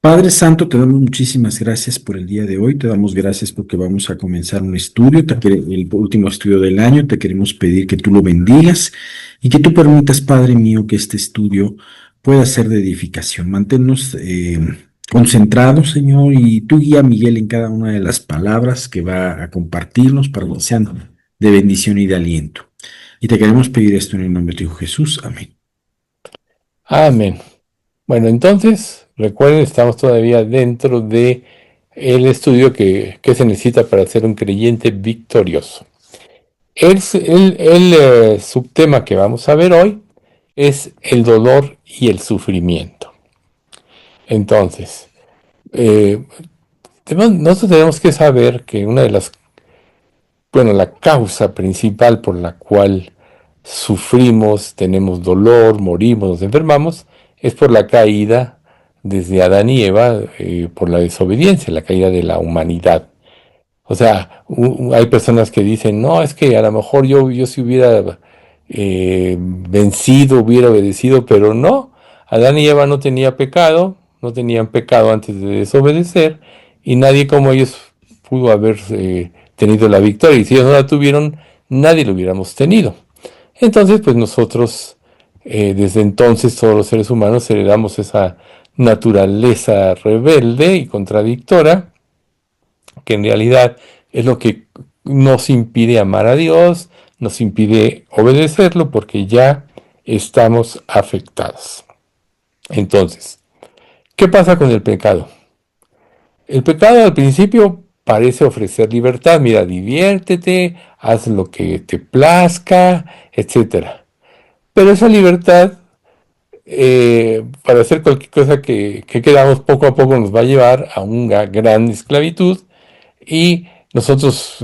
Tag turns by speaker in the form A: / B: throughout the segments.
A: Padre Santo, te damos muchísimas gracias por el día de hoy. Te damos gracias porque vamos a comenzar un estudio, el último estudio del año. Te queremos pedir que tú lo bendigas y que tú permitas, Padre mío, que este estudio pueda ser de edificación. Manténnos concentrados, Señor, y tú guía a Miguel en cada una de las palabras que va a compartirnos para que sean de bendición y de aliento. Y te queremos pedir esto en el nombre de tu Hijo Jesús. Amén.
B: Amén. Bueno, entonces, recuerden, estamos todavía dentro de el estudio que se necesita para ser un creyente victorioso. El subtema que vamos a ver hoy es el dolor y el sufrimiento. Entonces, eh, nosotros tenemos que saber que la causa principal por la cual sufrimos, tenemos dolor, morimos, nos enfermamos, es por la caída desde Adán y Eva, por la desobediencia, la caída de la humanidad. O sea, hay personas que dicen, no, es que a lo mejor yo si hubiera vencido, hubiera obedecido, pero no. Adán y Eva no tenían pecado, no tenían pecado antes de desobedecer, y nadie como ellos pudo haber tenido la victoria. Y si ellos no la tuvieron, nadie lo hubiéramos tenido. Entonces, pues nosotros, desde entonces, todos los seres humanos heredamos esa naturaleza rebelde y contradictora, que en realidad es lo que nos impide amar a Dios, nos impide obedecerlo porque ya estamos afectados. Entonces, ¿qué pasa con el pecado? El pecado al principio parece ofrecer libertad, mira, diviértete, haz lo que te plazca, etcétera. Pero esa libertad, para hacer cualquier cosa que queramos, poco a poco nos va a llevar a una gran esclavitud. Y nosotros,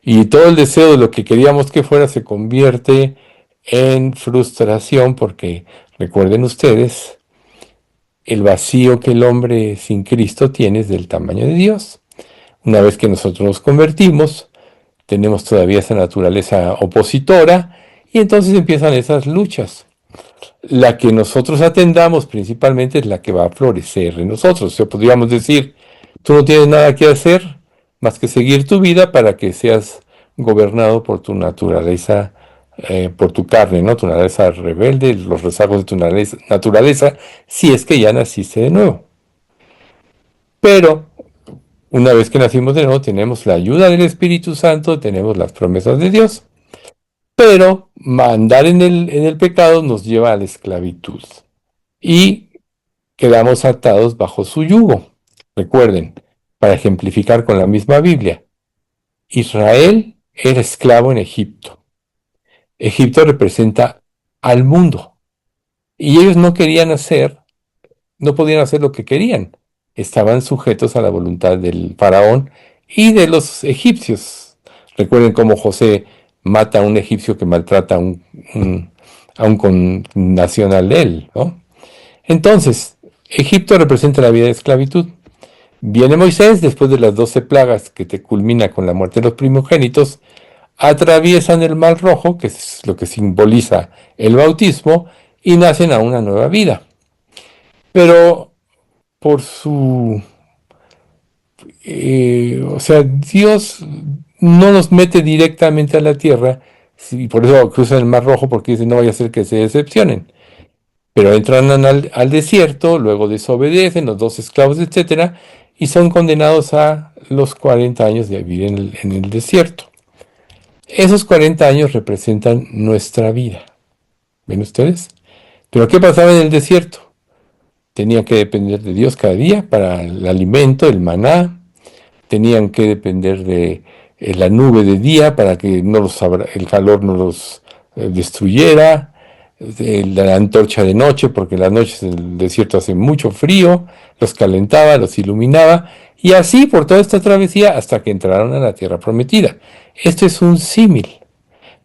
B: y todo el deseo de lo que queríamos que fuera se convierte en frustración, porque recuerden ustedes, el vacío que el hombre sin Cristo tiene es del tamaño de Dios. Una vez que nosotros nos convertimos, tenemos todavía esa naturaleza opositora, y entonces empiezan esas luchas. La que nosotros atendamos principalmente es la que va a florecer en nosotros. O sea, podríamos decir, tú no tienes nada que hacer más que seguir tu vida para que seas gobernado por tu naturaleza, por tu carne, ¿no? Tu naturaleza rebelde, los rezagos de tu naturaleza, si es que ya naciste de nuevo. Pero una vez que nacimos de nuevo, tenemos la ayuda del Espíritu Santo, tenemos las promesas de Dios, pero andar en el pecado nos lleva a la esclavitud. Y quedamos atados bajo su yugo. Recuerden, para ejemplificar con la misma Biblia, Israel era esclavo en Egipto. Egipto representa al mundo. Y ellos no podían hacer lo que querían. Estaban sujetos a la voluntad del faraón y de los egipcios. Recuerden cómo José mata a un egipcio que maltrata a un connacional de él, ¿no? Entonces, Egipto representa la vida de esclavitud. Viene Moisés, después de las 12 plagas que te culmina con la muerte de los primogénitos, atraviesan el Mar Rojo, que es lo que simboliza el bautismo, y nacen a una nueva vida. Pero por o sea, Dios no los mete directamente a la tierra, y por eso cruzan el Mar Rojo, porque dice, no vaya a ser que se decepcionen. Pero entran al desierto, luego desobedecen, los dos esclavos, etcétera, y son condenados a los 40 años de vivir en el desierto. Esos 40 años representan nuestra vida. ¿Ven ustedes? Pero ¿qué pasaba en el desierto? Tenían que depender de Dios cada día para el alimento, el maná. Tenían que depender de la nube de día para que el calor no los destruyera, de la antorcha de noche, porque en las noches en el desierto hace mucho frío, los calentaba, los iluminaba, y así por toda esta travesía hasta que entraron a la tierra prometida. Esto es un símil.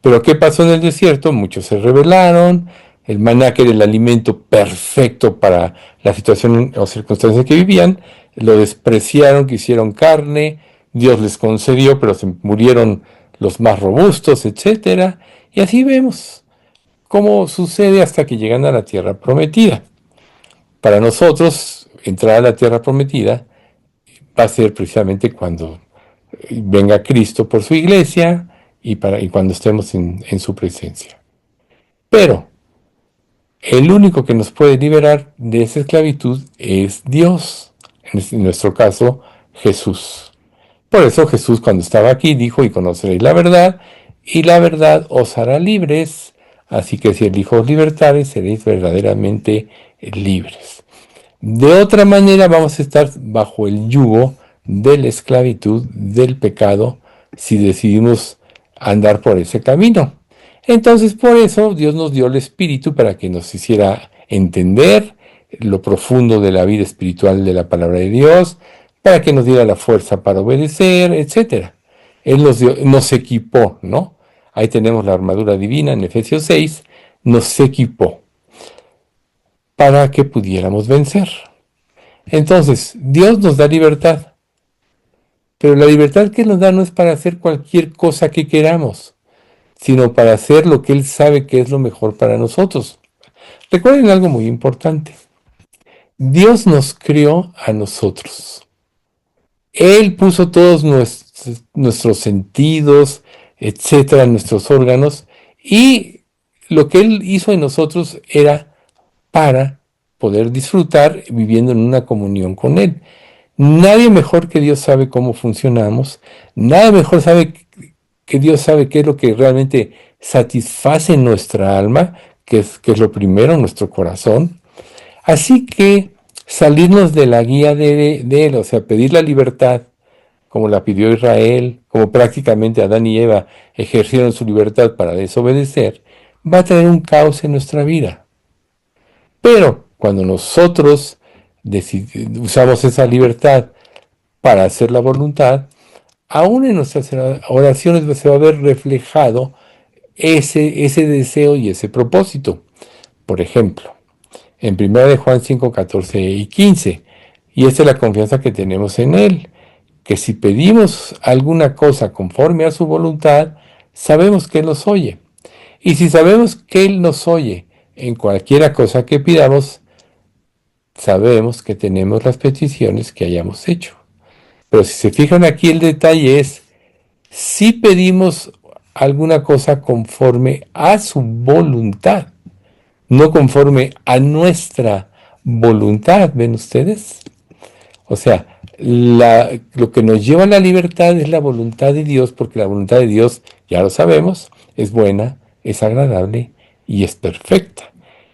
B: Pero ¿qué pasó en el desierto? Muchos se rebelaron, el maná, que era el alimento perfecto para la situación o circunstancia que vivían, lo despreciaron, quisieron carne, Dios les concedió, pero se murieron los más robustos, etcétera. Y así vemos cómo sucede hasta que llegan a la tierra prometida. Para nosotros, entrar a la tierra prometida va a ser precisamente cuando venga Cristo por su iglesia y cuando estemos en su presencia. Pero el único que nos puede liberar de esa esclavitud es Dios, en nuestro caso Jesús. Por eso Jesús cuando estaba aquí dijo, y conoceréis la verdad, y la verdad os hará libres, así que si el Hijo os libertare, seréis verdaderamente libres. De otra manera vamos a estar bajo el yugo de la esclavitud, del pecado, si decidimos andar por ese camino. Entonces, por eso Dios nos dio el Espíritu para que nos hiciera entender lo profundo de la vida espiritual de la palabra de Dios, para que nos diera la fuerza para obedecer, etcétera. Él nos equipó, ¿no? Ahí tenemos la armadura divina en Efesios 6, nos equipó para que pudiéramos vencer. Entonces, Dios nos da libertad, pero la libertad que nos da no es para hacer cualquier cosa que queramos, sino para hacer lo que Él sabe que es lo mejor para nosotros. Recuerden algo muy importante. Dios nos crió a nosotros. Él puso todos nuestros sentidos, etcétera, nuestros órganos, y lo que Él hizo en nosotros era para poder disfrutar viviendo en una comunión con Él. Nadie mejor que Dios sabe cómo funcionamos, nadie mejor sabe que Dios sabe qué es lo que realmente satisface nuestra alma, que es lo primero, nuestro corazón. Así que salirnos de la guía de Él, o sea, pedir la libertad, como la pidió Israel, como prácticamente Adán y Eva ejercieron su libertad para desobedecer, va a traer un caos en nuestra vida. Pero cuando nosotros usamos esa libertad para hacer la voluntad, aún en nuestras oraciones se va a ver reflejado ese deseo y ese propósito. Por ejemplo, en 1 de Juan 5, 14 y 15, y esta es la confianza que tenemos en Él, que si pedimos alguna cosa conforme a su voluntad, sabemos que Él nos oye. Y si sabemos que Él nos oye en cualquiera cosa que pidamos, sabemos que tenemos las peticiones que hayamos hecho. Pero si se fijan aquí, el detalle es, si pedimos alguna cosa conforme a su voluntad, no conforme a nuestra voluntad, ¿ven ustedes? O sea, lo que nos lleva a la libertad es la voluntad de Dios, porque la voluntad de Dios, ya lo sabemos, es buena, es agradable y es perfecta.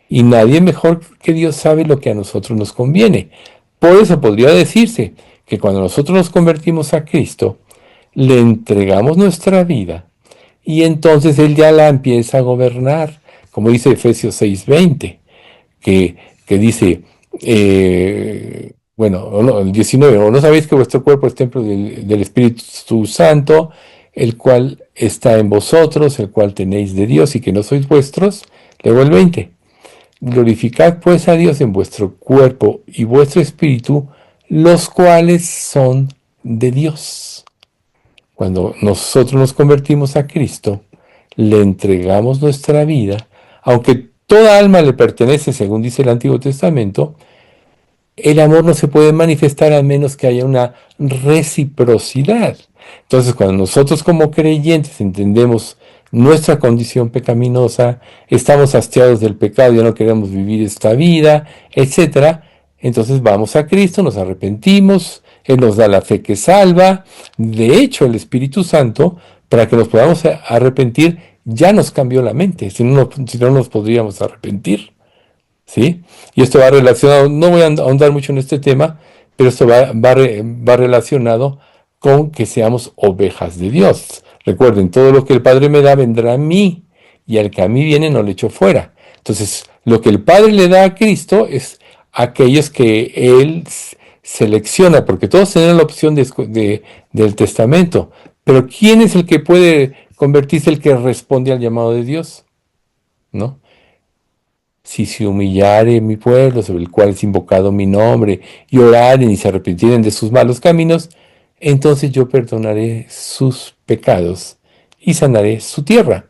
B: Y nadie mejor que Dios sabe lo que a nosotros nos conviene. Por eso podría decirse que cuando nosotros nos convertimos a Cristo, le entregamos nuestra vida y entonces Él ya la empieza a gobernar, como dice Efesios 6:20, que dice, bueno, no, el 19, o no sabéis que vuestro cuerpo es templo del Espíritu Santo, el cual está en vosotros, el cual tenéis de Dios y que no sois vuestros. Luego el 20, glorificad pues a Dios en vuestro cuerpo y vuestro espíritu, los cuales son de Dios. Cuando nosotros nos convertimos a Cristo, le entregamos nuestra vida, aunque toda alma le pertenece, según dice el Antiguo Testamento, el amor no se puede manifestar a menos que haya una reciprocidad. Entonces, cuando nosotros como creyentes entendemos nuestra condición pecaminosa, estamos hastiados del pecado, ya no queremos vivir esta vida, etcétera, entonces vamos a Cristo, nos arrepentimos, Él nos da la fe que salva. De hecho, el Espíritu Santo, para que nos podamos arrepentir, ya nos cambió la mente, si no nos podríamos arrepentir. ¿Sí? Y esto va relacionado, no voy a ahondar mucho en este tema, pero esto va relacionado con que seamos ovejas de Dios. Recuerden, todo lo que el Padre me da vendrá a mí, y al que a mí viene no le echo fuera. Entonces, lo que el Padre le da a Cristo es aquellos que Él selecciona, porque todos tienen la opción del testamento. Pero ¿quién es el que puede convertirse, el que responde al llamado de Dios? ¿No? Si se humillare mi pueblo, sobre el cual es invocado mi nombre, y oraren y se arrepintieren de sus malos caminos, entonces yo perdonaré sus pecados y sanaré su tierra,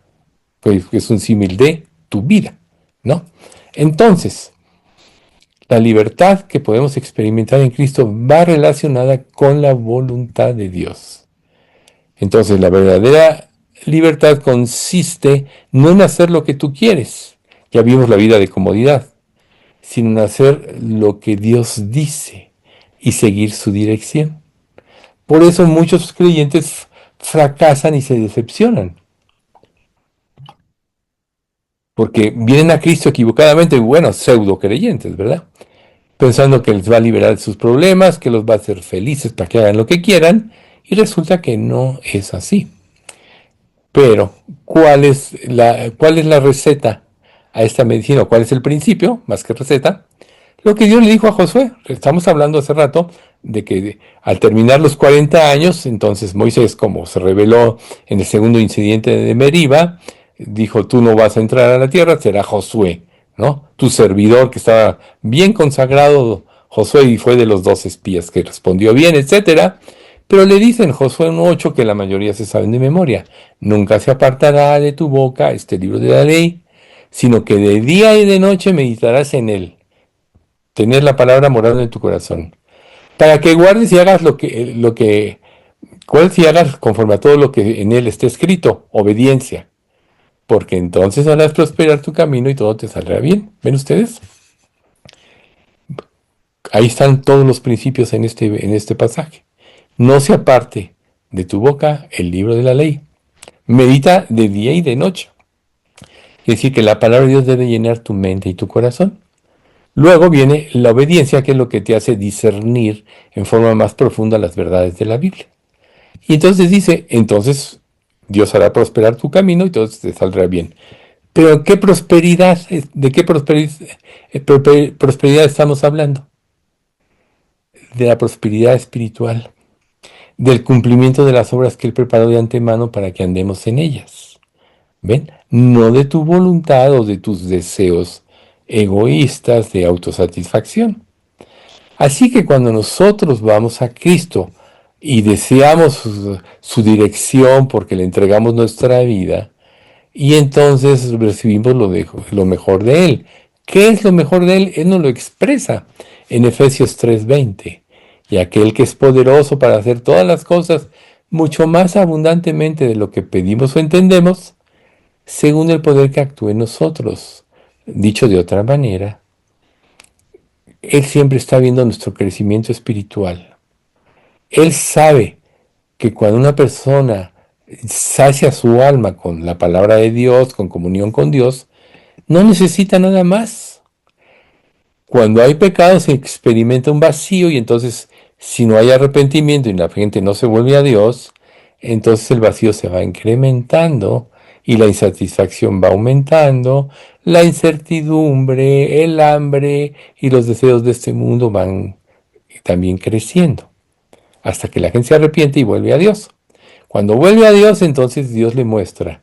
B: pues es un símil de tu vida, ¿no? Entonces, La libertad que podemos experimentar en Cristo va relacionada con la voluntad de Dios. Entonces, la verdadera libertad consiste no en hacer lo que tú quieres, ya vimos la vida de comodidad, sino en hacer lo que Dios dice y seguir su dirección. Por eso muchos creyentes fracasan y se decepcionan, porque vienen a Cristo equivocadamente, bueno, pseudo creyentes, ¿verdad? Pensando que les va a liberar de sus problemas, que los va a hacer felices para que hagan lo que quieran, y resulta que no es así. Pero, cuál es la receta a esta medicina? ¿Cuál es el principio, más que receta? Lo que Dios le dijo a Josué. Estamos hablando hace rato de que al terminar los 40 años, entonces Moisés, como se reveló en el segundo incidente de Meriba, dijo, tú no vas a entrar a la tierra, será Josué, ¿no? Tu servidor, que estaba bien consagrado, Josué, y fue de los 2 espías que respondió bien, etcétera. Pero le dicen Josué 1:8, que la mayoría se saben de memoria: nunca se apartará de tu boca este libro de la ley, sino que de día y de noche meditarás en él, tener la palabra morada en tu corazón, para que guardes y hagas guardes y hagas conforme a todo lo que en él esté escrito, obediencia, porque entonces harás prosperar tu camino y todo te saldrá bien. ¿Ven ustedes? Ahí están todos los principios en este pasaje. No se aparte de tu boca el libro de la ley. Medita de día y de noche. Es decir, que la palabra de Dios debe llenar tu mente y tu corazón. Luego viene la obediencia, que es lo que te hace discernir en forma más profunda las verdades de la Biblia. Y entonces dice, entonces Dios hará prosperar tu camino y todo te saldrá bien. Pero ¿qué prosperidad? ¿De qué prosperidad estamos hablando? De la prosperidad espiritual, del cumplimiento de las obras que Él preparó de antemano para que andemos en ellas. ¿Ven? No de tu voluntad o de tus deseos egoístas de autosatisfacción. Así que cuando nosotros vamos a Cristo y deseamos su dirección porque le entregamos nuestra vida, y entonces recibimos lo mejor de Él. ¿Qué es lo mejor de Él? Él nos lo expresa en Efesios 3:20. Y aquel que es poderoso para hacer todas las cosas mucho más abundantemente de lo que pedimos o entendemos, según el poder que actúe en nosotros. Dicho de otra manera, Él siempre está viendo nuestro crecimiento espiritual. Él sabe que cuando una persona sacia su alma con la palabra de Dios, con comunión con Dios, no necesita nada más. Cuando hay pecado se experimenta un vacío, y entonces, si no hay arrepentimiento y la gente no se vuelve a Dios, entonces el vacío se va incrementando y la insatisfacción va aumentando, la incertidumbre, el hambre y los deseos de este mundo van también creciendo, hasta que la gente se arrepiente y vuelve a Dios. Cuando vuelve a Dios, entonces Dios le muestra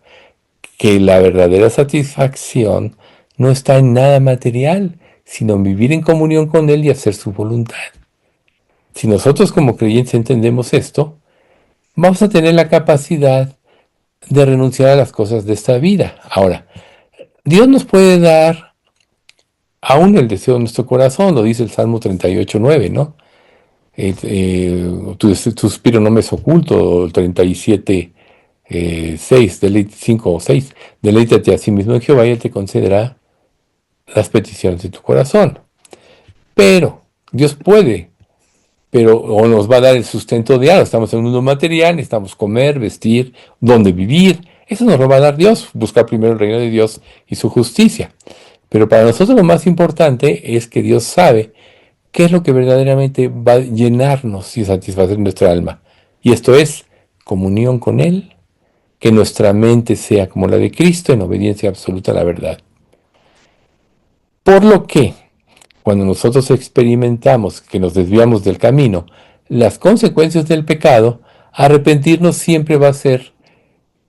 B: que la verdadera satisfacción no está en nada material, sino en vivir en comunión con Él y hacer su voluntad. Si nosotros como creyentes entendemos esto, vamos a tener la capacidad de renunciar a las cosas de esta vida. Ahora, Dios nos puede dar aún el deseo de nuestro corazón, lo dice el Salmo 38:9, ¿no? Tu suspiro no me es oculto, el 37, 5 o 6, deleítate a sí mismo en Jehová y Él te concederá las peticiones de tu corazón. Pero Dios puede, o nos va a dar el sustento diario. Estamos en un mundo material, necesitamos comer, vestir, dónde vivir. Eso nos lo va a dar Dios, buscar primero el reino de Dios y su justicia. Pero para nosotros lo más importante es que Dios sabe qué es lo que verdaderamente va a llenarnos y satisfacer nuestra alma. Y esto es comunión con Él, que nuestra mente sea como la de Cristo, en obediencia absoluta a la verdad. Por lo que, cuando nosotros experimentamos que nos desviamos del camino, las consecuencias del pecado, arrepentirnos siempre va a ser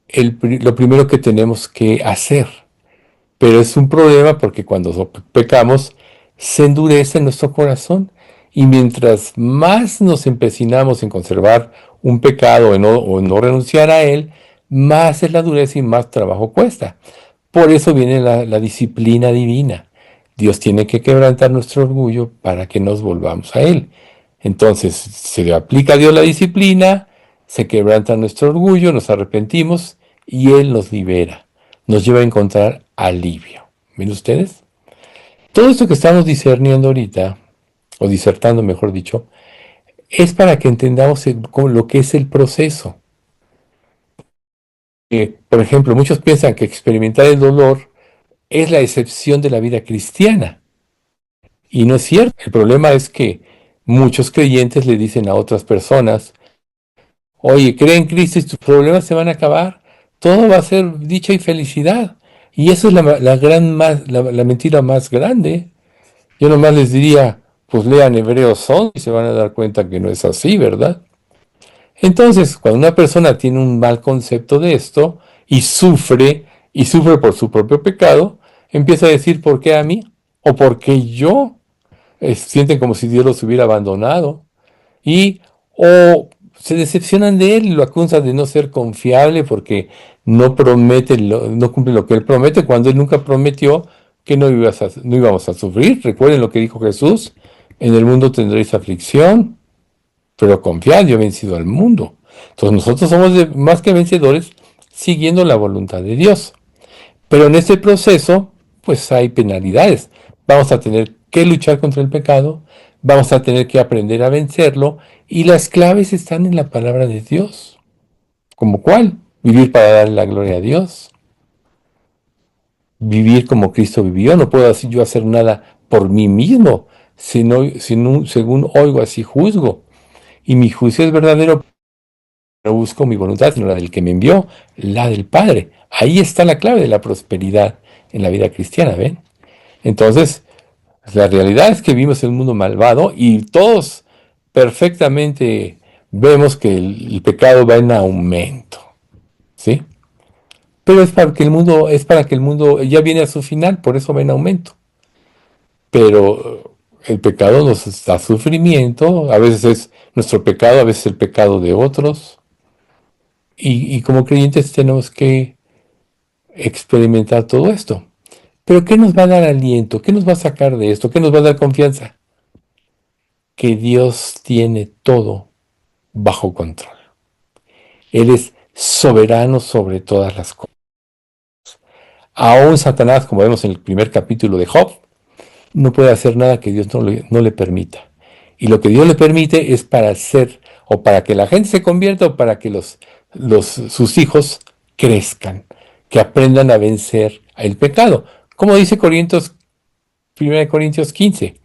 B: lo primero que tenemos que hacer. Pero es un problema porque cuando pecamos, se endurece nuestro corazón. Y mientras más nos empecinamos en conservar un pecado o no renunciar a él, más es la dureza y más trabajo cuesta. Por eso viene la disciplina divina, Dios tiene que quebrantar nuestro orgullo para que nos volvamos a Él. Entonces se le aplica a Dios la disciplina, se quebranta nuestro orgullo, nos arrepentimos y Él nos libera, nos lleva a encontrar alivio. ¿Ven ustedes? Todo esto que estamos discerniendo ahorita, o disertando mejor dicho, es para que entendamos lo que es el proceso. Por ejemplo, muchos piensan que experimentar el dolor es la excepción de la vida cristiana. Y no es cierto. El problema es que muchos creyentes le dicen a otras personas, oye, cree en Cristo y tus problemas se van a acabar. Todo va a ser dicha y felicidad. Y eso es la mentira más grande. Yo nomás les diría, pues lean Hebreos 11 y se van a dar cuenta que no es así, ¿verdad? Entonces, cuando una persona tiene un mal concepto de esto y sufre por su propio pecado, empieza a decir, ¿por qué a mí? ¿O por qué yo? Sienten como si Dios los hubiera abandonado. Y o se decepcionan de él y lo acusan de no ser confiable porque no promete, no cumple lo que él promete cuando él nunca prometió que no íbamos a sufrir. Recuerden lo que dijo Jesús, en el mundo tendréis aflicción, pero confiad, yo he vencido al mundo. Entonces nosotros somos más que vencedores siguiendo la voluntad de Dios. Pero en este proceso, pues hay penalidades. Vamos a tener que luchar contra el pecado, vamos a tener que aprender a vencerlo, y las claves están en la palabra de Dios. ¿Como cuál? Vivir para darle la gloria a Dios. Vivir como Cristo vivió. No puedo yo hacer nada por mí mismo, sino según oigo así juzgo. Y mi juicio es verdadero, no busco mi voluntad, sino la del que me envió, la del Padre. Ahí está la clave de la prosperidad en la vida cristiana, ¿ven? Entonces, la realidad es que vivimos en un mundo malvado y todos perfectamente vemos que el pecado va en aumento, ¿sí? Pero es para que el mundo ya viene a su final, por eso va en aumento. Pero el pecado nos da sufrimiento, a veces es nuestro pecado, a veces el pecado de otros, y como creyentes tenemos que experimentar todo esto. Pero ¿qué nos va a dar aliento? ¿Qué nos va a sacar de esto? ¿Qué nos va a dar confianza? Que Dios tiene todo bajo control. Él es soberano sobre todas las cosas. Aún Satanás, como vemos en el primer capítulo de Job, no puede hacer nada que Dios no le permita. Y lo que Dios le permite es para hacer, o para que la gente se convierta, o para que sus hijos crezcan, que aprendan a vencer el pecado. Como dice 1 Corintios 15,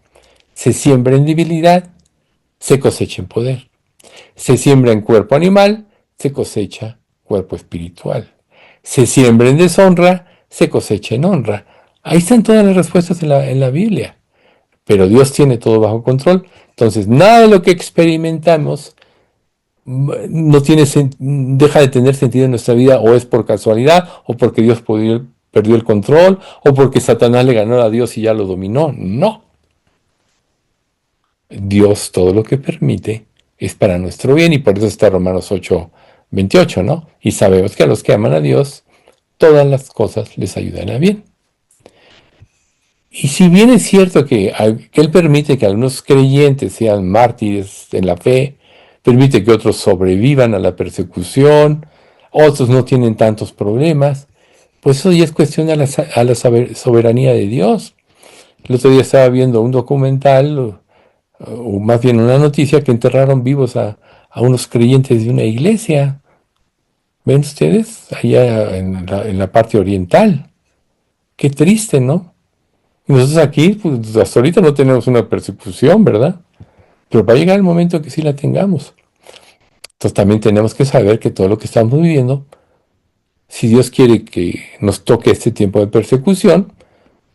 B: se siembra en debilidad, se cosecha en poder. Se siembra en cuerpo animal, se cosecha cuerpo espiritual. Se siembra en deshonra, se cosecha en honra. Ahí están todas las respuestas en la Biblia. Pero Dios tiene todo bajo control. Entonces, nada de lo que experimentamos deja de tener sentido en nuestra vida, o es por casualidad, o porque Dios perdió el control, o porque Satanás le ganó a Dios y ya lo dominó. No. Dios todo lo que permite es para nuestro bien, y por eso está Romanos 8:28, ¿no? Y sabemos que a los que aman a Dios, todas las cosas les ayudan a bien. Y si bien es cierto que Él permite que algunos creyentes sean mártires en la fe, permite que otros sobrevivan a la persecución, otros no tienen tantos problemas, pues eso ya es cuestión a la soberanía de Dios. El otro día estaba viendo un documental, o más bien una noticia, que enterraron vivos a unos creyentes de una iglesia. ¿Ven ustedes? Allá en la parte oriental. Qué triste, ¿no? Y nosotros aquí, pues hasta ahorita no tenemos una persecución, ¿verdad? Pero va a llegar el momento que sí la tengamos. Entonces también tenemos que saber que todo lo que estamos viviendo, si Dios quiere que nos toque este tiempo de persecución,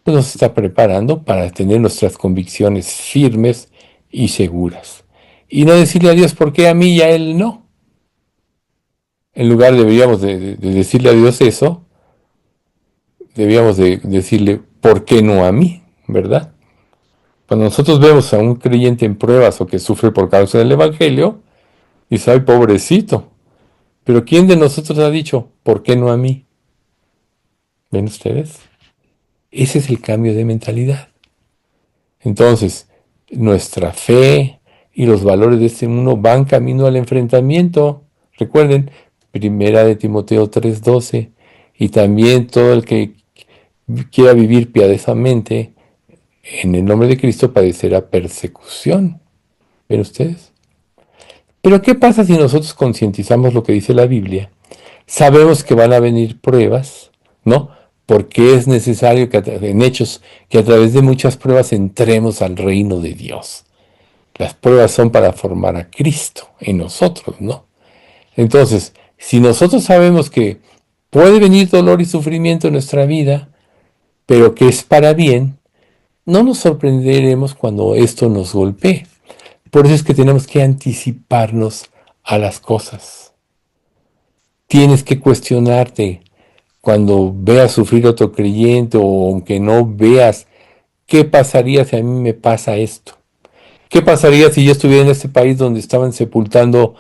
B: pues nos está preparando para tener nuestras convicciones firmes y seguras. Y no decirle a Dios, ¿por qué a mí y a Él no? En lugar deberíamos de decirle a Dios eso, deberíamos de decirle, ¿por qué no a mí? ¿Verdad? Cuando nosotros vemos a un creyente en pruebas o que sufre por causa del Evangelio, dice, ay, pobrecito. Pero ¿quién de nosotros ha dicho, ¿por qué no a mí? ¿Ven ustedes? Ese es el cambio de mentalidad. Entonces, nuestra fe y los valores de este mundo van camino al enfrentamiento. Recuerden, Primera de Timoteo 3:12, y también todo el que quiera vivir piadosamente en el nombre de Cristo padecerá persecución. ¿Ven ustedes? Pero ¿qué pasa si nosotros concientizamos lo que dice la Biblia? Sabemos que van a venir pruebas, ¿no? Porque es necesario que en Hechos que a través de muchas pruebas entremos al reino de Dios. Las pruebas son para formar a Cristo en nosotros, ¿no? Entonces, si nosotros sabemos que puede venir dolor y sufrimiento en nuestra vida, pero que es para bien, no nos sorprenderemos cuando esto nos golpee. Por eso es que tenemos que anticiparnos a las cosas. Tienes que cuestionarte cuando veas sufrir a otro creyente o aunque no veas, ¿qué pasaría si a mí me pasa esto? ¿Qué pasaría si yo estuviera en este país donde estaban sepultando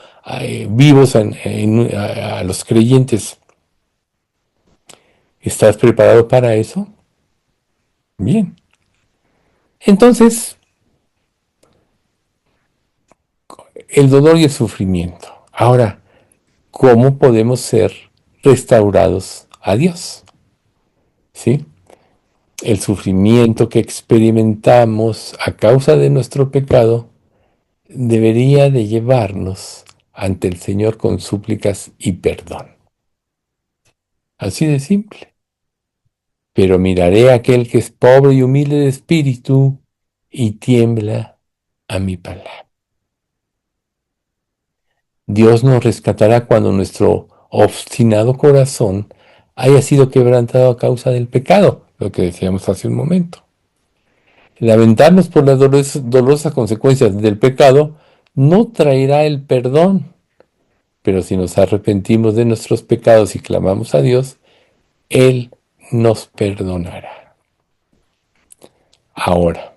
B: vivos a los creyentes? ¿Estás preparado para eso? Bien. Entonces, el dolor y el sufrimiento. Ahora, ¿cómo podemos ser restaurados a Dios? ¿Sí? El sufrimiento que experimentamos a causa de nuestro pecado debería de llevarnos ante el Señor con súplicas y perdón. Así de simple. Pero miraré a aquel que es pobre y humilde de espíritu y tiembla a mi palabra. Dios nos rescatará cuando nuestro obstinado corazón haya sido quebrantado a causa del pecado, lo que decíamos hace un momento. Lamentarnos por las dolorosas consecuencias del pecado no traerá el perdón, pero si nos arrepentimos de nuestros pecados y clamamos a Dios, Él nos perdonará. Ahora,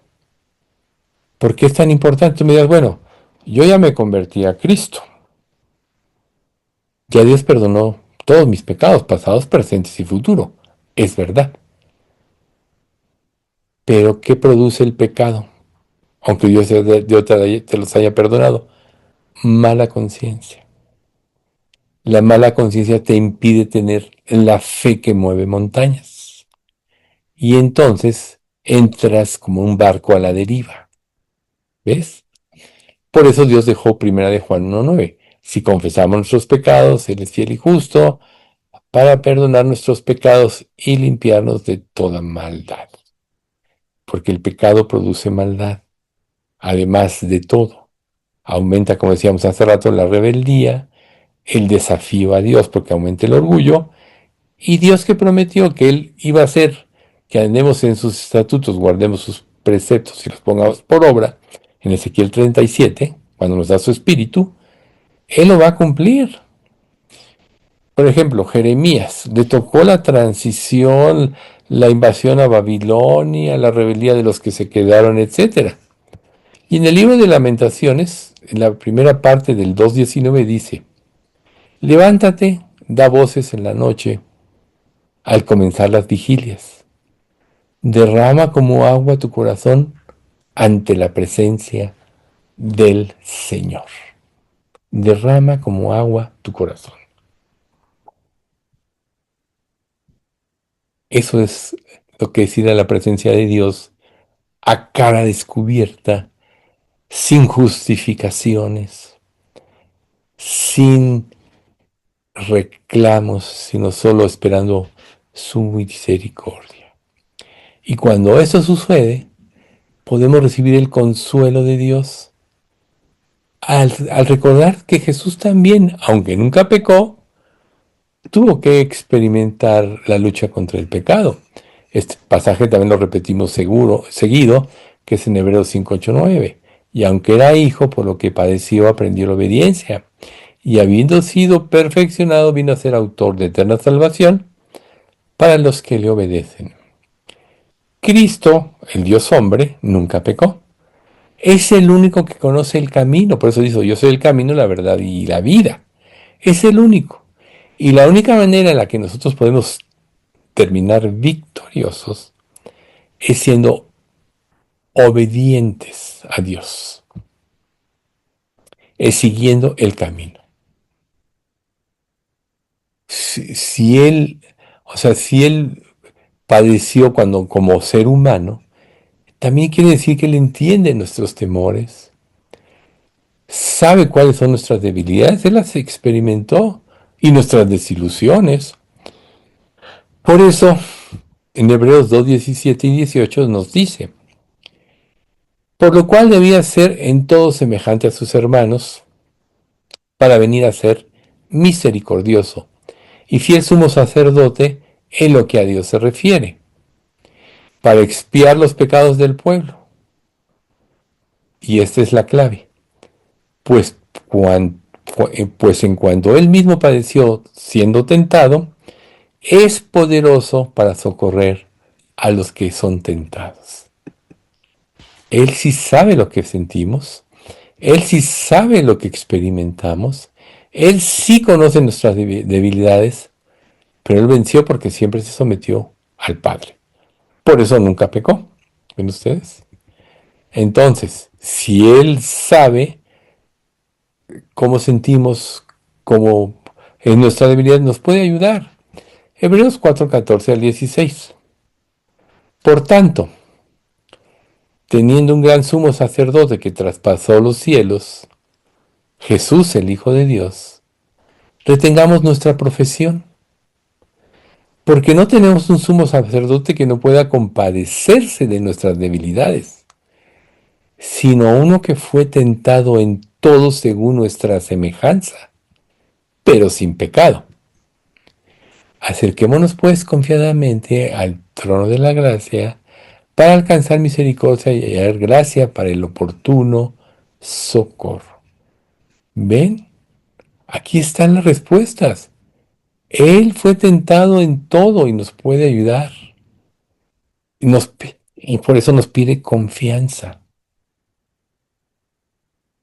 B: ¿por qué es tan importante? Tú me dirás, bueno, yo ya me convertí a Cristo. Ya Dios perdonó todos mis pecados, pasados, presentes y futuros. Es verdad. Pero ¿qué produce el pecado? Aunque Dios te los haya perdonado. Mala conciencia. La mala conciencia te impide tener la fe que mueve montañas. Y entonces entras como un barco a la deriva. ¿Ves? Por eso Dios dejó primera de Juan 1:9. Si confesamos nuestros pecados, Él es fiel y justo para perdonar nuestros pecados y limpiarnos de toda maldad. Porque el pecado produce maldad. Además de todo, aumenta, como decíamos hace rato, la rebeldía, el desafío a Dios, porque aumenta el orgullo, y Dios que prometió que Él iba a hacer que andemos en sus estatutos, guardemos sus preceptos y los pongamos por obra, en Ezequiel 37, cuando nos da su espíritu, Él lo va a cumplir. Por ejemplo, Jeremías, le tocó la transición, la invasión a Babilonia, la rebeldía de los que se quedaron, etc. Y en el libro de Lamentaciones, en la primera parte del 2:19 dice, levántate, da voces en la noche, al comenzar las vigilias. Derrama como agua tu corazón ante la presencia del Señor. Derrama como agua tu corazón. Eso es lo que es ir a la presencia de Dios a cara descubierta, sin justificaciones, sin reclamos, sino solo esperando su misericordia. Y cuando eso sucede, podemos recibir el consuelo de Dios al recordar que Jesús también, aunque nunca pecó, tuvo que experimentar la lucha contra el pecado. Este pasaje también lo repetimos seguido, que es en Hebreos 5:8-9. Y aunque era hijo, por lo que padeció, aprendió la obediencia. Y habiendo sido perfeccionado, vino a ser autor de eterna salvación para los que le obedecen. Cristo, el Dios hombre, nunca pecó. Es el único que conoce el camino. Por eso dice, yo soy el camino, la verdad y la vida. Es el único. Y la única manera en la que nosotros podemos terminar victoriosos es siendo obedientes a Dios, es siguiendo el camino. Si Él, o sea, si Él padeció cuando como ser humano, también quiere decir que Él entiende nuestros temores, sabe cuáles son nuestras debilidades, Él las experimentó y nuestras desilusiones. Por eso, en Hebreos 2, 17 y 18 nos dice, por lo cual debía ser en todo semejante a sus hermanos, para venir a ser misericordioso y fiel sumo sacerdote en lo que a Dios se refiere, para expiar los pecados del pueblo. Y esta es la clave, pues, pues en cuanto él mismo padeció siendo tentado, es poderoso para socorrer a los que son tentados. Él sí sabe lo que sentimos, Él sí sabe lo que experimentamos, Él sí conoce nuestras debilidades, pero Él venció porque siempre se sometió al Padre. Por eso nunca pecó. ¿Ven ustedes? Entonces, si Él sabe cómo sentimos, cómo es nuestra debilidad, nos puede ayudar. Hebreos 4, 14 al 16. Por tanto, teniendo un gran sumo sacerdote que traspasó los cielos, Jesús el Hijo de Dios, retengamos nuestra profesión, porque no tenemos un sumo sacerdote que no pueda compadecerse de nuestras debilidades, sino uno que fue tentado en todo según nuestra semejanza, pero sin pecado. Acerquémonos pues confiadamente al trono de la gracia para alcanzar misericordia y hallar gracia para el oportuno socorro. ¿Ven? Aquí están las respuestas. Él fue tentado en todo y nos puede ayudar. Y por eso nos pide confianza.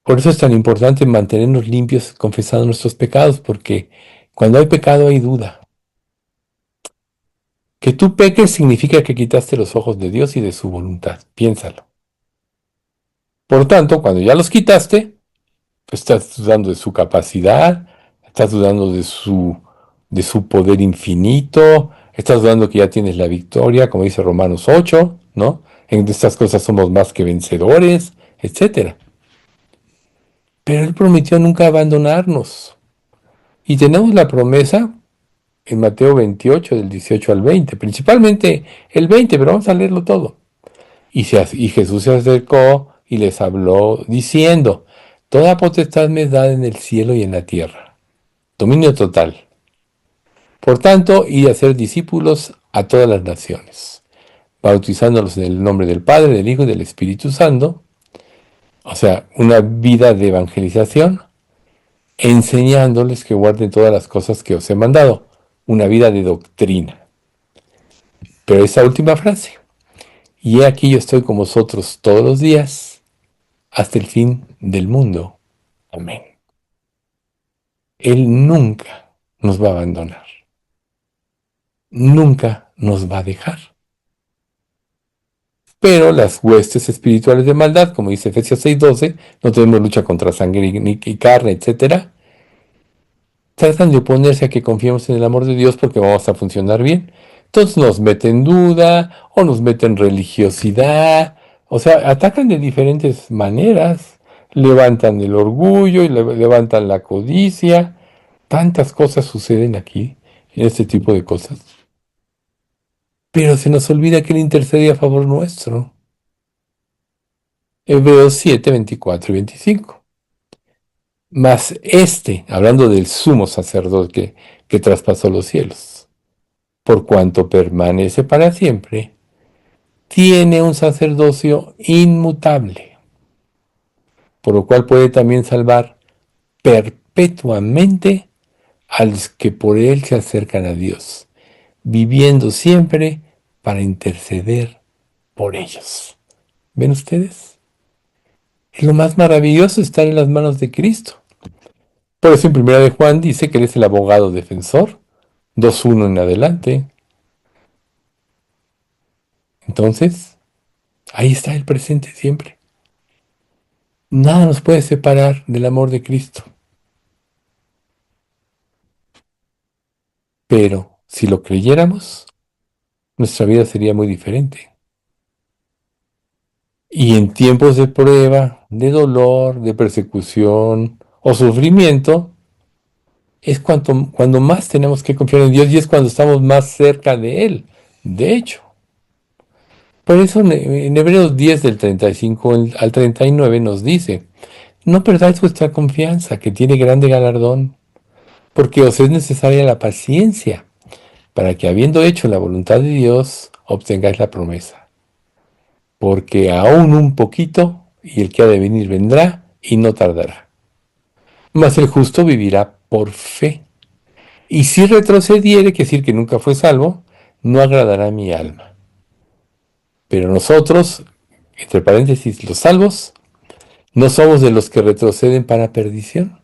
B: Por eso es tan importante mantenernos limpios confesando nuestros pecados, porque cuando hay pecado hay duda. Que tú peques significa que quitaste los ojos de Dios y de su voluntad. Piénsalo. Por tanto, cuando ya los quitaste, pues estás dudando de su capacidad, estás dudando de su poder infinito, estás dudando que ya tienes la victoria, como dice Romanos 8, ¿no? En estas cosas somos más que vencedores, etcétera. Pero Él prometió nunca abandonarnos. Y tenemos la promesa en Mateo 28, del 18 al 20, principalmente el 20, pero vamos a leerlo todo. Y Jesús se acercó y les habló diciendo, toda potestad me es dada en el cielo y en la tierra. Dominio total. Por tanto, id a ser discípulos a todas las naciones, bautizándolos en el nombre del Padre, del Hijo y del Espíritu Santo, o sea, una vida de evangelización, enseñándoles que guarden todas las cosas que os he mandado, una vida de doctrina. Pero esa última frase, y he aquí yo estoy con vosotros todos los días, hasta el fin del mundo. Amén. Él nunca nos va a abandonar. Nunca nos va a dejar. Pero las huestes espirituales de maldad, como dice Efesios 6:12, no tenemos lucha contra sangre y carne, etc. Tratan de oponerse a que confiemos en el amor de Dios porque vamos a funcionar bien. Entonces nos meten duda o nos meten religiosidad. O sea, atacan de diferentes maneras. Levantan el orgullo y levantan la codicia. Tantas cosas suceden aquí, en este tipo de cosas. Pero se nos olvida que Él intercede a favor nuestro. Hebreos 7, 24 y 25. Mas hablando del sumo sacerdote que traspasó los cielos, por cuanto permanece para siempre, tiene un sacerdocio inmutable, por lo cual puede también salvar perpetuamente a los que por él se acercan a Dios, viviendo siempre para interceder por ellos. ¿Ven ustedes? Es lo más maravilloso estar en las manos de Cristo. Por eso en Primera de Juan dice que Él es el abogado defensor, 2:1 en adelante. Entonces, Ahí está el presente siempre. Nada nos puede separar del amor de Cristo. Pero si lo creyéramos, nuestra vida sería muy diferente. Y en tiempos de prueba, de dolor, de persecución o sufrimiento, es cuando más tenemos que confiar en Dios y es cuando estamos más cerca de Él. De hecho, por eso en Hebreos 10 del 35 al 39 nos dice, no perdáis vuestra confianza, que tiene grande galardón, porque os es necesaria la paciencia, para que habiendo hecho la voluntad de Dios, obtengáis la promesa. Porque aún un poquito, y el que ha de venir vendrá, y no tardará. Mas el justo vivirá por fe. Y si retrocediere, que decir que nunca fue salvo, no agradará a mi alma. Pero nosotros, entre paréntesis, los salvos, no somos de los que retroceden para perdición,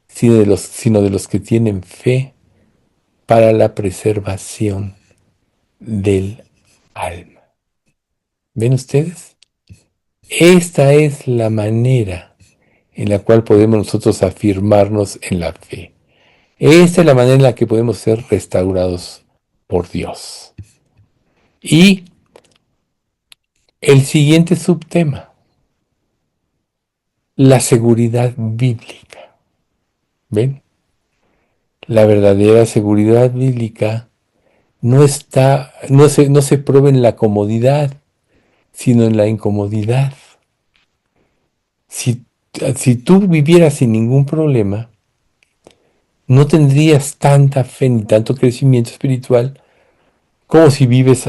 B: sino de los que tienen fe para la preservación del alma. ¿Ven ustedes? Esta es la manera en la cual podemos nosotros afirmarnos en la fe. Esta es la manera en la que podemos ser restaurados por Dios. Y el siguiente subtema, la seguridad bíblica. ¿Ven? La verdadera seguridad bíblica no se prueba en la comodidad, sino en la incomodidad. Si, si tú vivieras sin ningún problema, no tendrías tanta fe ni tanto crecimiento espiritual como si vives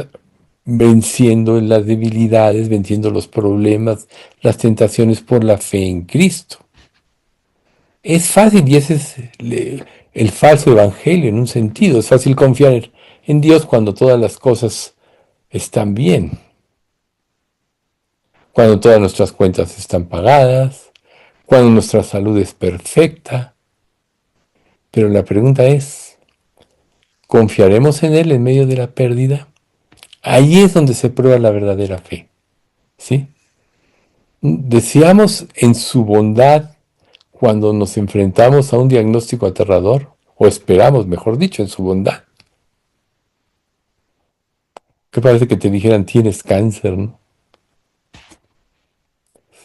B: venciendo las debilidades, venciendo los problemas, las tentaciones por la fe en Cristo. Es fácil y ese es el falso evangelio en un sentido. Es fácil confiar en Dios cuando todas las cosas están bien, cuando todas nuestras cuentas están pagadas, cuando nuestra salud es perfecta. Pero la pregunta es, ¿confiaremos en Él en medio de la pérdida? Ahí es donde se prueba la verdadera fe, ¿sí? ¿Deseamos en su bondad cuando nos enfrentamos a un diagnóstico aterrador? O esperamos, mejor dicho, en su bondad. Que parece que te dijeran tienes cáncer, ¿no?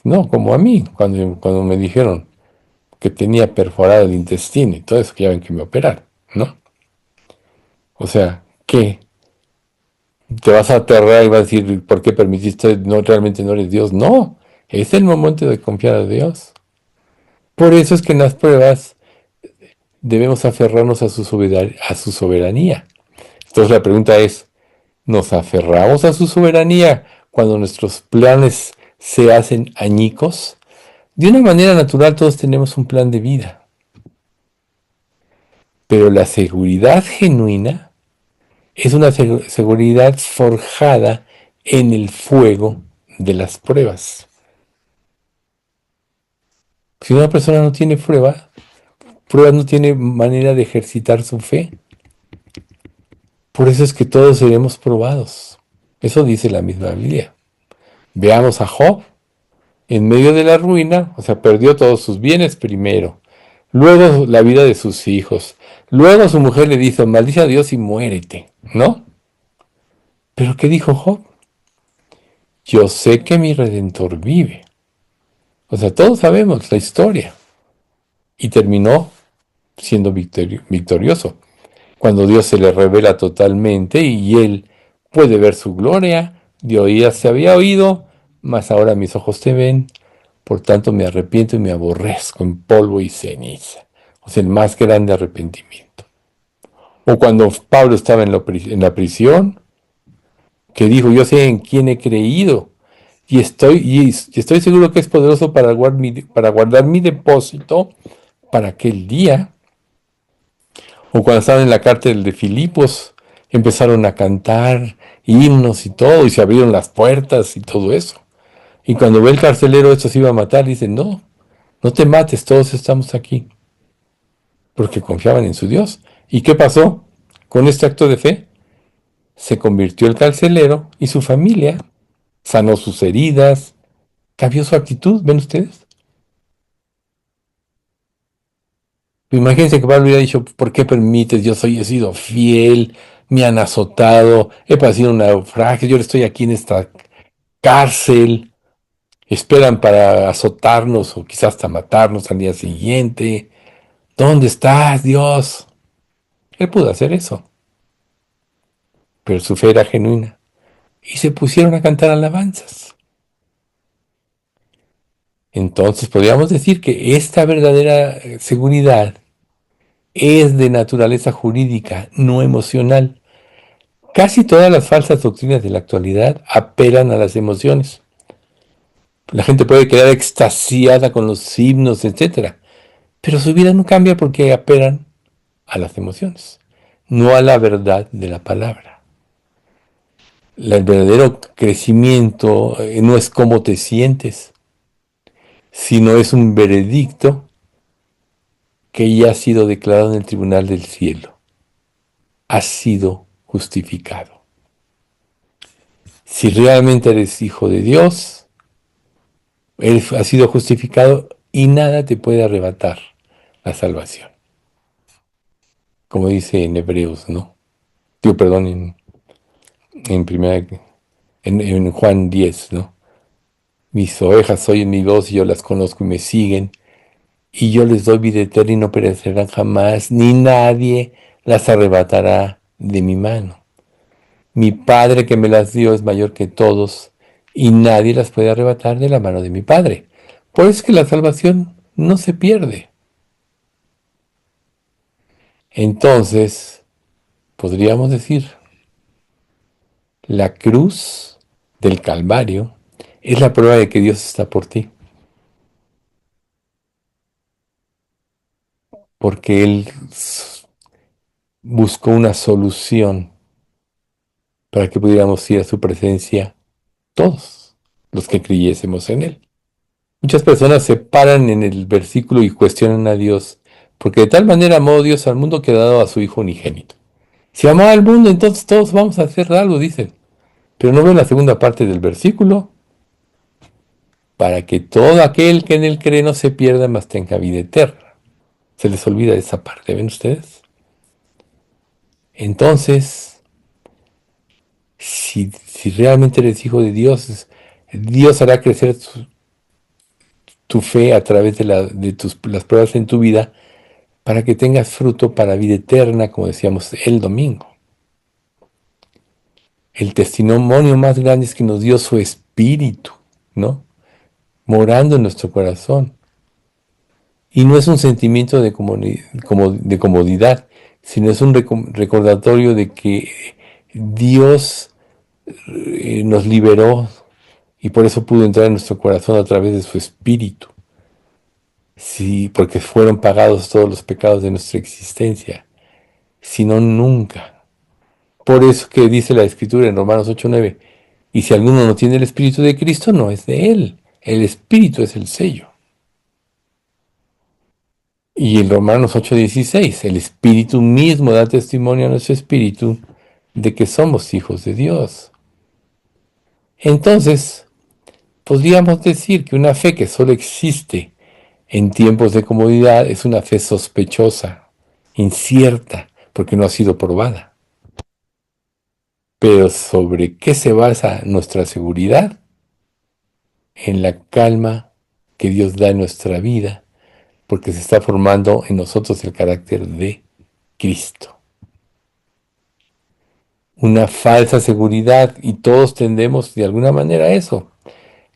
B: No, como a mí, cuando me dijeron que tenía perforado el intestino y todo eso, que ya ven que me operaron, ¿no? O sea, ¿qué? ¿Te vas a aterrar y vas a decir por qué permitiste? No, realmente no eres Dios. No, es el momento de confiar a Dios. Por eso es que en las pruebas debemos aferrarnos a su soberanía. Entonces la pregunta es, ¿nos aferramos a su soberanía cuando nuestros planes se hacen añicos? De una manera natural todos tenemos un plan de vida, pero la seguridad genuina es una seguridad forjada en el fuego de las pruebas. Si una persona no tiene pruebas no tiene manera de ejercitar su fe. Por eso es que todos seremos probados. Eso dice la misma Biblia. Veamos a Job en medio de la ruina, o sea, perdió todos sus bienes primero, luego la vida de sus hijos, luego su mujer le dijo, maldice a Dios y muérete, ¿no? Pero ¿qué dijo Job? Yo sé que mi Redentor vive. O sea, todos sabemos la historia. Y terminó siendo victorioso. Cuando Dios se le revela totalmente y él puede ver su gloria, de oídas se había oído, mas ahora mis ojos te ven, por tanto me arrepiento y me aborrezco en polvo y ceniza. O sea, el más grande arrepentimiento. O cuando Pablo estaba en la prisión, que dijo, yo sé en quién he creído y estoy seguro que es poderoso para guardar mi depósito para aquel día. O cuando estaban en la cárcel de Filipos, empezaron a cantar himnos y todo, y se abrieron las puertas y todo eso. Y cuando ve el carcelero esto se iba a matar, dice, no, no te mates, todos estamos aquí. Porque confiaban en su Dios. ¿Y qué pasó con este acto de fe? Se convirtió el carcelero y su familia sanó sus heridas, cambió su actitud, ¿ven ustedes? Imagínense que Pablo hubiera dicho, ¿por qué permites? He sido fiel, me han azotado, he padecido un naufragio, yo estoy aquí en esta cárcel, esperan para azotarnos o quizás hasta matarnos al día siguiente. ¿Dónde estás, Dios? Él pudo hacer eso, pero su fe era genuina y se pusieron a cantar alabanzas. Entonces podríamos decir que esta verdadera seguridad es de naturaleza jurídica, no emocional. Casi todas las falsas doctrinas de la actualidad apelan a las emociones. La gente puede quedar extasiada con los himnos, etcétera, pero su vida no cambia porque apelan a las emociones, no a la verdad de la palabra. El verdadero crecimiento no es cómo te sientes, sino es un veredicto que ya ha sido declarado en el tribunal del cielo. Has sido justificado. Si realmente eres hijo de Dios, has sido justificado y nada te puede arrebatar la salvación. Como dice en Hebreos, ¿no? Digo, perdón, en, primera, en Juan 10, ¿no? Mis ovejas oyen mi voz y yo las conozco y me siguen, y yo les doy vida eterna y no perecerán jamás, ni nadie las arrebatará de mi mano. Mi Padre que me las dio es mayor que todos, y nadie las puede arrebatar de la mano de mi Padre. Por eso es que la salvación no se pierde. Entonces, podríamos decir, la cruz del Calvario es la prueba de que Dios está por ti, porque Él buscó una solución para que pudiéramos ir a su presencia todos los que creyésemos en Él. Muchas personas se paran en el versículo y cuestionan a Dios, porque de tal manera amó Dios al mundo que ha dado a su Hijo unigénito. Si amó al mundo, entonces todos vamos a hacer algo, dicen. Pero no ven la segunda parte del versículo, para que todo aquel que en Él cree no se pierda, mas tenga vida eterna. Se les olvida esa parte, ¿ven ustedes? Entonces, si realmente eres hijo de Dios, Dios hará crecer tu fe a través de las pruebas en tu vida para que tengas fruto para vida eterna, como decíamos el domingo. El testimonio más grande es que nos dio su espíritu, ¿no? Morando en nuestro corazón. Y no es un sentimiento de comodidad, sino es un recordatorio de que Dios nos liberó y por eso pudo entrar en nuestro corazón a través de su espíritu. Sí, porque fueron pagados todos los pecados de nuestra existencia. Si no, nunca. Por eso que dice la Escritura en Romanos 8:9, y si alguno no tiene el Espíritu de Cristo, no es de él. El Espíritu es el sello. Y en Romanos 8:16, el Espíritu mismo da testimonio a nuestro Espíritu de que somos hijos de Dios. Entonces, podríamos decir que una fe que solo existe en tiempos de comodidad es una fe sospechosa, incierta, porque no ha sido probada. Pero ¿sobre qué se basa nuestra seguridad? En la calma que Dios da en nuestra vida, porque se está formando en nosotros el carácter de Cristo. Una falsa seguridad, y todos tendemos de alguna manera a eso,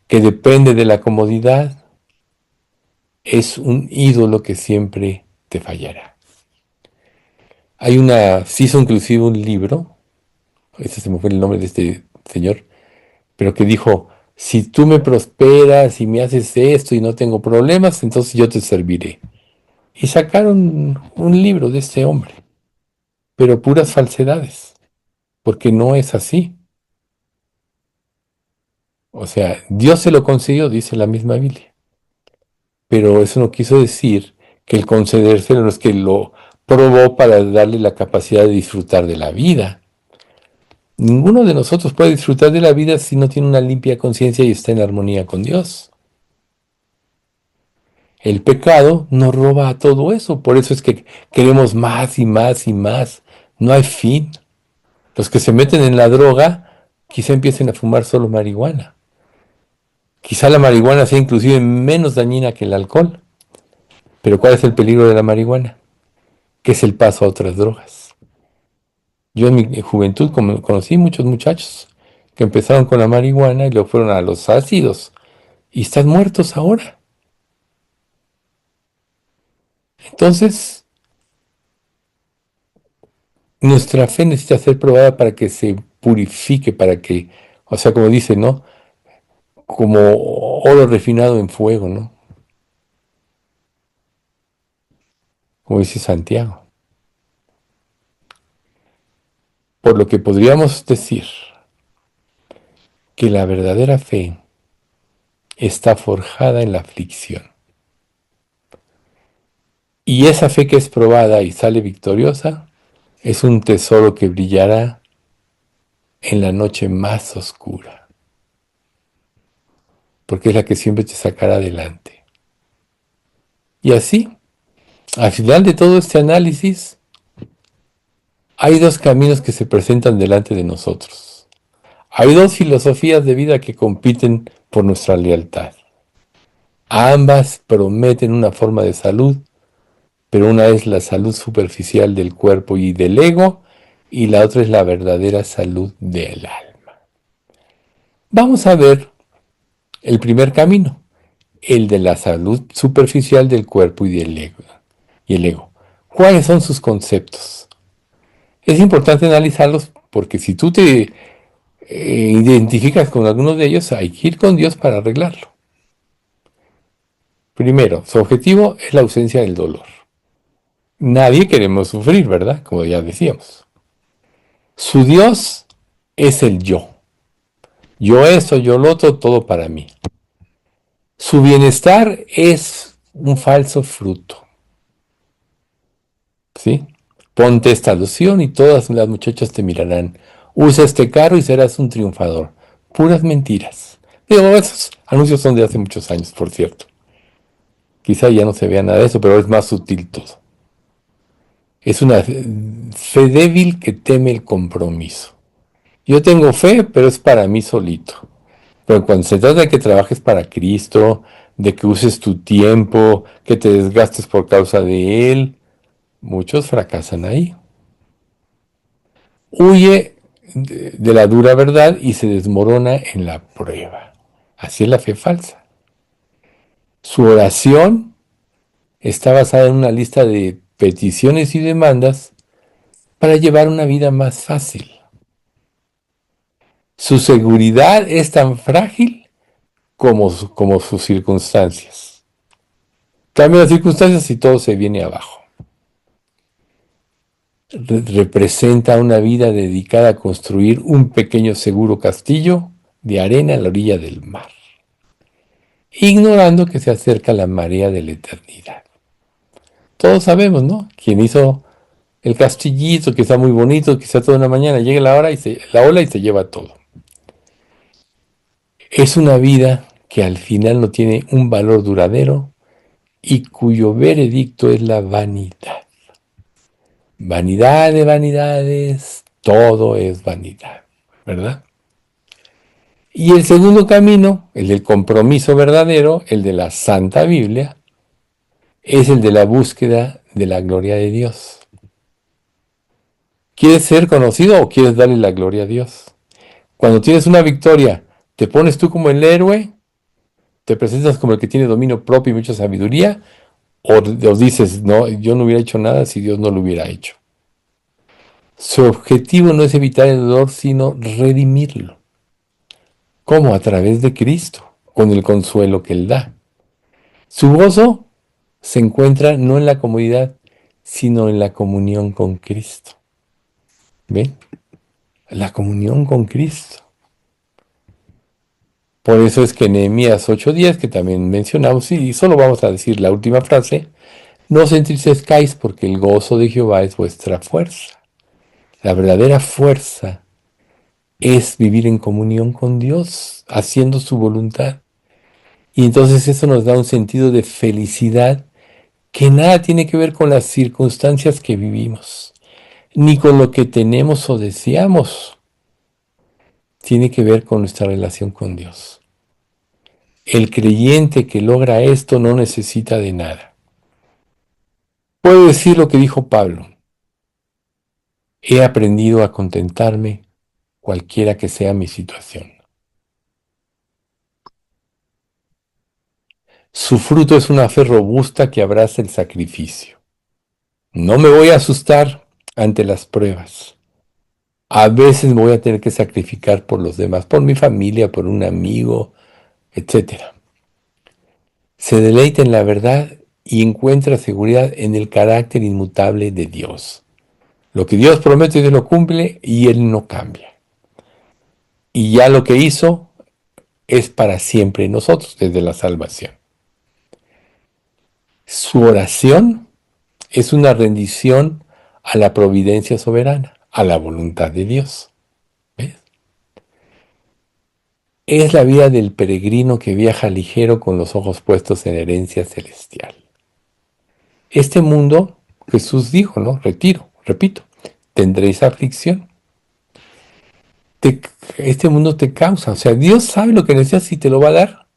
B: que depende de la comodidad, es un ídolo que siempre te fallará. Se hizo inclusive un libro, ese se me fue el nombre de este señor, pero que dijo, si tú me prosperas y me haces esto y no tengo problemas, entonces yo te serviré. Y sacaron un libro de este hombre, pero puras falsedades, porque no es así. O sea, Dios se lo concedió, dice la misma Biblia, pero eso no quiso decir que el concedérselo no es que lo probó para darle la capacidad de disfrutar de la vida. Ninguno de nosotros puede disfrutar de la vida si no tiene una limpia conciencia y está en armonía con Dios. El pecado nos roba a todo eso, por eso es que queremos más y más y más. No hay fin. Los que se meten en la droga quizá empiecen a fumar solo marihuana. Quizá la marihuana sea inclusive menos dañina que el alcohol. Pero ¿cuál es el peligro de la marihuana? Que es el paso a otras drogas. Yo en mi juventud conocí muchos muchachos que empezaron con la marihuana y luego fueron a los ácidos y están muertos ahora. Entonces, nuestra fe necesita ser probada para que se purifique, para que, o sea, como dice, ¿no? Como oro refinado en fuego, ¿no? Como dice Santiago. Por lo que podríamos decir que la verdadera fe está forjada en la aflicción. Y esa fe que es probada y sale victoriosa es un tesoro que brillará en la noche más oscura, porque es la que siempre te sacará adelante. Y así, al final de todo este análisis, hay dos caminos que se presentan delante de nosotros. Hay dos filosofías de vida que compiten por nuestra lealtad. Ambas prometen una forma de salud, pero una es la salud superficial del cuerpo y del ego, y la otra es la verdadera salud del alma. Vamos a ver el primer camino, el de la salud superficial del cuerpo y del ego. Y el ego. ¿Cuáles son sus conceptos? Es importante analizarlos porque si tú te identificas con algunos de ellos, hay que ir con Dios para arreglarlo. Primero, su objetivo es la ausencia del dolor. Nadie queremos sufrir, ¿verdad? Como ya decíamos. Su Dios es el yo. Yo eso, yo lo otro, todo para mí. Su bienestar es un falso fruto. ¿Sí? Ponte esta loción y todas las muchachas te mirarán. Usa este carro y serás un triunfador. Puras mentiras. Digo, esos anuncios son de hace muchos años, por cierto. Quizá ya no se vea nada de eso, pero es más sutil todo. Es una fe débil que teme el compromiso. Yo tengo fe, pero es para mí solito. Pero cuando se trata de que trabajes para Cristo, de que uses tu tiempo, que te desgastes por causa de Él, muchos fracasan ahí. Huye de la dura verdad y se desmorona en la prueba. Así es la fe falsa. Su oración está basada en una lista de peticiones y demandas para llevar una vida más fácil. Su seguridad es tan frágil como sus circunstancias. Cambian las circunstancias y todo se viene abajo. Representa una vida dedicada a construir un pequeño seguro castillo de arena a la orilla del mar, ignorando que se acerca la marea de la eternidad. Todos sabemos, ¿no? Quien hizo el castillito, que está muy bonito, quizá toda una mañana llega la ola y se lleva todo. Es una vida que al final no tiene un valor duradero y cuyo veredicto es la vanidad. Vanidad de vanidades, todo es vanidad, ¿verdad? Y el segundo camino, el del compromiso verdadero, el de la Santa Biblia, es el de la búsqueda de la gloria de Dios. ¿Quieres ser conocido o quieres darle la gloria a Dios? Cuando tienes una victoria, ¿te pones tú como el héroe? ¿Te presentas como el que tiene dominio propio y mucha sabiduría? ¿O dices, no, yo no hubiera hecho nada si Dios no lo hubiera hecho? Su objetivo no es evitar el dolor, sino redimirlo. ¿Cómo? A través de Cristo, con el consuelo que Él da. Su gozo se encuentra no en la comodidad, sino en la comunión con Cristo. ¿Ven? La comunión con Cristo. Por eso es que en Nehemías 8:10, que también mencionamos, y solo vamos a decir la última frase, no os entristezcáis porque el gozo de Jehová es vuestra fuerza. La verdadera fuerza es vivir en comunión con Dios, haciendo su voluntad. Y entonces eso nos da un sentido de felicidad que nada tiene que ver con las circunstancias que vivimos, ni con lo que tenemos o deseamos. Tiene que ver con nuestra relación con Dios. El creyente que logra esto no necesita de nada. Puedo decir lo que dijo Pablo. He aprendido a contentarme cualquiera que sea mi situación. Su fruto es una fe robusta que abraza el sacrificio. No me voy a asustar ante las pruebas. A veces me voy a tener que sacrificar por los demás, por mi familia, por un amigo, etcétera. Se deleita en la verdad y encuentra seguridad en el carácter inmutable de Dios. Lo que Dios promete, Dios lo cumple y Él no cambia. Y ya lo que hizo es para siempre en nosotros, desde la salvación. Su oración es una rendición a la providencia soberana, a la voluntad de Dios. ¿Ves? Es la vida del peregrino que viaja ligero con los ojos puestos en herencia celestial. Este mundo, Jesús dijo, ¿no? Repito, tendréis aflicción. Te- este mundo te causa, o sea, Dios sabe lo que necesitas y te lo va a dar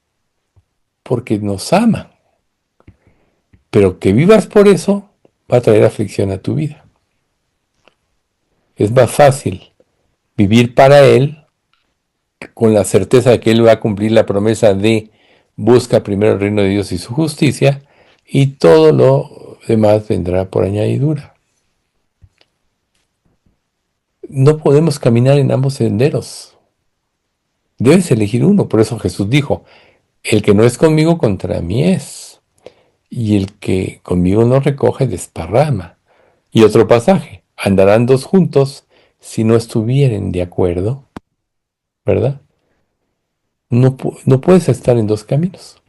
B: porque nos ama. Pero que vivas por eso va a traer aflicción a tu vida. Es más fácil vivir para Él con la certeza de que Él va a cumplir la promesa de busca primero el reino de Dios y su justicia y todo lo demás vendrá por añadidura. No podemos caminar en ambos senderos. Debes elegir uno. Por eso Jesús dijo, el que no es conmigo contra mí es. Y el que conmigo no recoge desparrama. Y otro pasaje, andarán dos juntos si no estuvieren de acuerdo, ¿verdad? No puedes estar en dos caminos.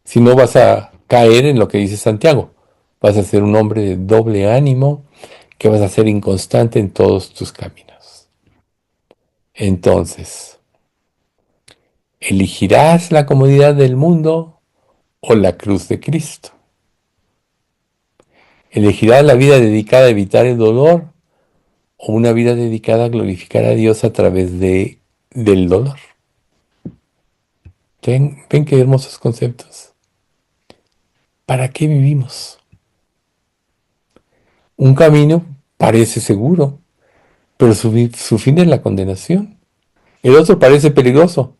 B: Si no vas a caer en lo que dice Santiago. Vas a ser un hombre de doble ánimo, que vas a ser inconstante en todos tus caminos. Entonces, ¿elegirás la comodidad del mundo o la cruz de Cristo? ¿Elegirás la vida dedicada a evitar el dolor o una vida dedicada a glorificar a Dios a través del dolor? Ven qué hermosos conceptos. ¿Para qué vivimos? Un camino parece seguro, pero su fin es la condenación. El otro parece peligroso,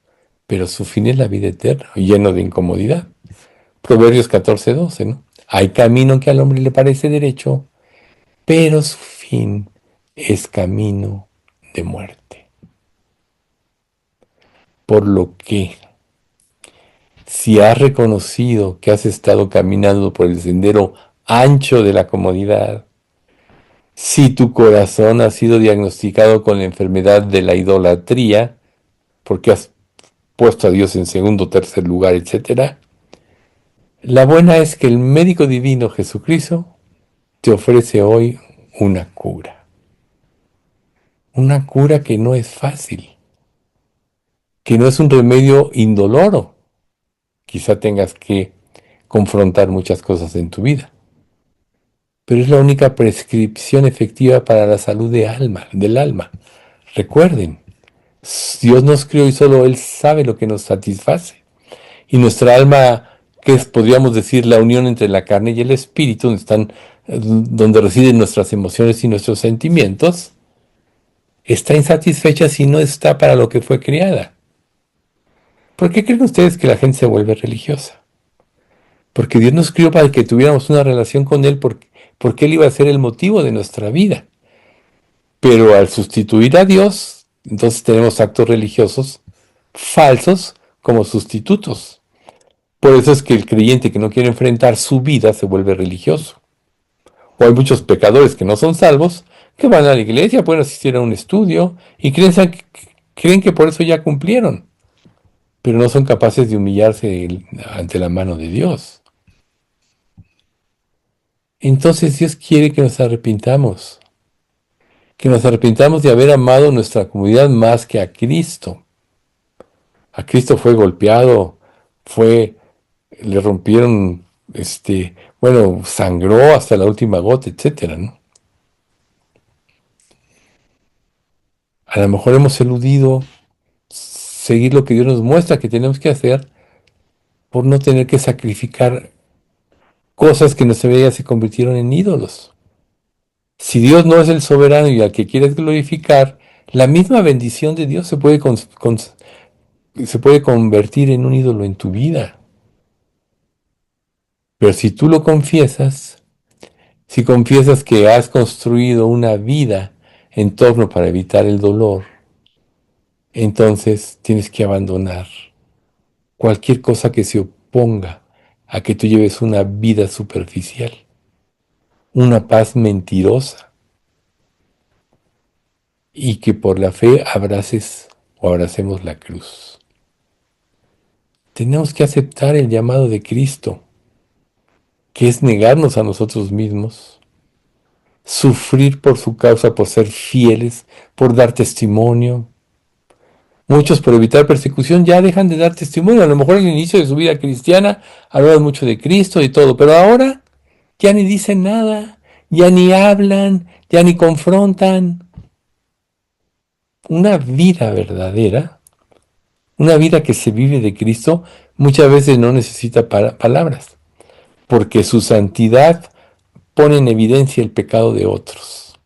B: pero su fin es la vida eterna, lleno de incomodidad. Proverbios 14:12, ¿no? Hay camino que al hombre le parece derecho, pero su fin es camino de muerte. Por lo que, si has reconocido que has estado caminando por el sendero ancho de la comodidad, si tu corazón ha sido diagnosticado con la enfermedad de la idolatría, porque has puesto a Dios en segundo, tercer lugar, etcétera, la buena es que el médico divino Jesucristo te ofrece hoy una cura. Una cura que no es fácil, que no es un remedio indoloro. Quizá tengas que confrontar muchas cosas en tu vida, pero es la única prescripción efectiva para la salud del alma. Recuerden, Dios nos crió y solo Él sabe lo que nos satisface. Y nuestra alma, que es, podríamos decir, la unión entre la carne y el espíritu, donde residen nuestras emociones y nuestros sentimientos, está insatisfecha si no está para lo que fue criada. ¿Por qué creen ustedes que la gente se vuelve religiosa? Porque Dios nos crió para que tuviéramos una relación con Él, porque Él iba a ser el motivo de nuestra vida. Pero al sustituir a Dios, entonces tenemos actos religiosos falsos como sustitutos. Por eso es que el creyente que no quiere enfrentar su vida se vuelve religioso. O hay muchos pecadores que no son salvos, que van a la iglesia, pueden asistir a un estudio y creen que por eso ya cumplieron, pero no son capaces de humillarse ante la mano de Dios. Entonces Dios quiere que nos arrepintamos, que nos arrepintamos de haber amado nuestra comunidad más que a Cristo. A Cristo fue golpeado, fue, le rompieron, bueno, sangró hasta la última gota, etcétera, ¿no? A lo mejor hemos eludido seguir lo que Dios nos muestra que tenemos que hacer por no tener que sacrificar cosas que nuestra vida se convirtieron en ídolos. Si Dios no es el soberano y al que quieres glorificar, la misma bendición de Dios se puede convertir en un ídolo en tu vida. Pero si tú lo confiesas, si confiesas que has construido una vida en torno para evitar el dolor, entonces tienes que abandonar cualquier cosa que se oponga a que tú lleves una vida superficial, una paz mentirosa, y que por la fe abraces o abracemos la cruz. Tenemos que aceptar el llamado de Cristo, que es negarnos a nosotros mismos, sufrir por su causa, por ser fieles, por dar testimonio. Muchos por evitar persecución ya dejan de dar testimonio. A lo mejor al inicio de su vida cristiana hablaban mucho de Cristo y todo, pero ahora ya ni dicen nada, ya ni hablan, ya ni confrontan. Una vida verdadera, una vida que se vive de Cristo, muchas veces no necesita palabras, porque su santidad pone en evidencia el pecado de otros.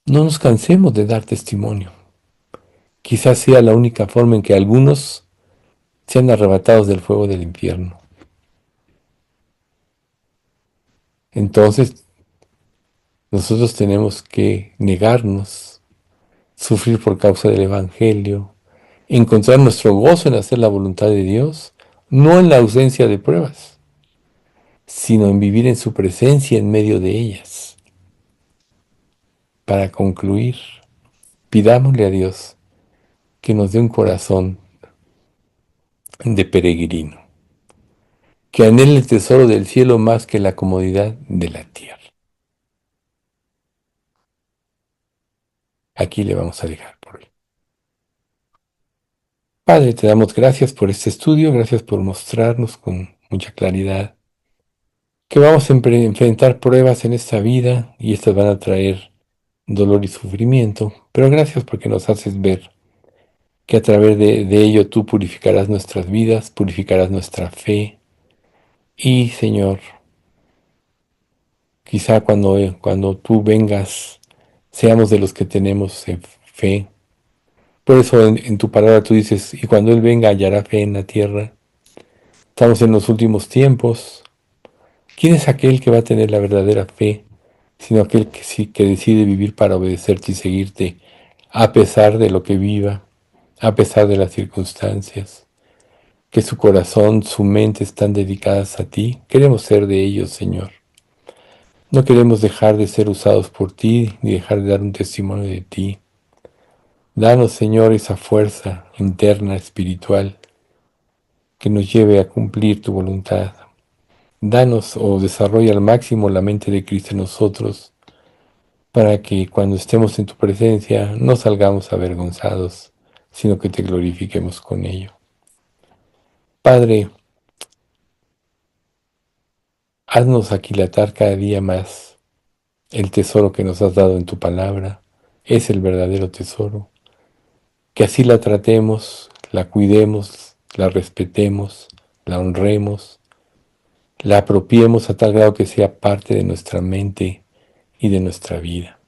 B: No nos cansemos de dar testimonio. Quizás sea la única forma en que algunos sean arrebatados del fuego del infierno. Entonces, nosotros tenemos que negarnos, sufrir por causa del Evangelio, encontrar nuestro gozo en hacer la voluntad de Dios, no en la ausencia de pruebas, sino en vivir en su presencia en medio de ellas. Para concluir, pidámosle a Dios que nos dé un corazón de peregrino, que anhele el tesoro del cielo más que la comodidad de la tierra. Aquí le vamos a dejar por hoy. Padre, te damos gracias por este estudio, gracias por mostrarnos con mucha claridad que vamos a enfrentar pruebas en esta vida y estas van a traer dolor y sufrimiento, pero gracias porque nos haces ver que a través de ello tú purificarás nuestras vidas, purificarás nuestra fe y, Señor, quizá cuando tú vengas seamos de los que tenemos fe. Por eso en tu palabra tú dices, y cuando Él venga hallará fe en la tierra. Estamos en los últimos tiempos. ¿Quién es aquel que va a tener la verdadera fe, sino aquel que sí que decide vivir para obedecerte y seguirte, a pesar de lo que viva, a pesar de las circunstancias? Que su corazón, su mente están dedicadas a ti. Queremos ser de ellos, Señor. No queremos dejar de ser usados por ti, ni dejar de dar un testimonio de ti. Danos, Señor, esa fuerza interna, espiritual, que nos lleve a cumplir tu voluntad. Danos o desarrolla al máximo la mente de Cristo en nosotros, para que cuando estemos en tu presencia no salgamos avergonzados, sino que te glorifiquemos con ello. Padre, haznos aquilatar cada día más el tesoro que nos has dado en tu palabra. Es el verdadero tesoro. Que así la tratemos, la cuidemos, la respetemos, la honremos, la apropiemos a tal grado que sea parte de nuestra mente y de nuestra vida.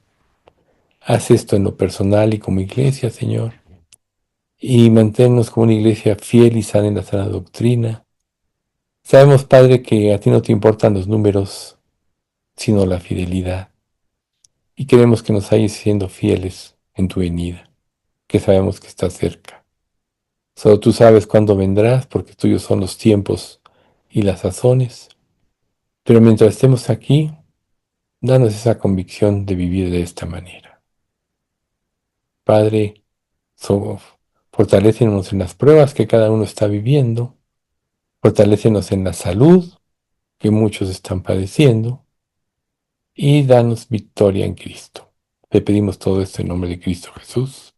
B: Haz esto en lo personal y como iglesia, Señor, y manténnos como una iglesia fiel y sana en la sana doctrina. Sabemos, Padre, que a ti no te importan los números, sino la fidelidad. Y queremos que nos hayas siendo fieles en tu venida, que sabemos que está cerca. Solo tú sabes cuándo vendrás, porque tuyos son los tiempos y las sazones. Pero mientras estemos aquí, danos esa convicción de vivir de esta manera. Padre, fortalécenos en las pruebas que cada uno está viviendo, fortalécenos en la salud que muchos están padeciendo, y danos victoria en Cristo. Te pedimos todo esto en nombre de Cristo Jesús.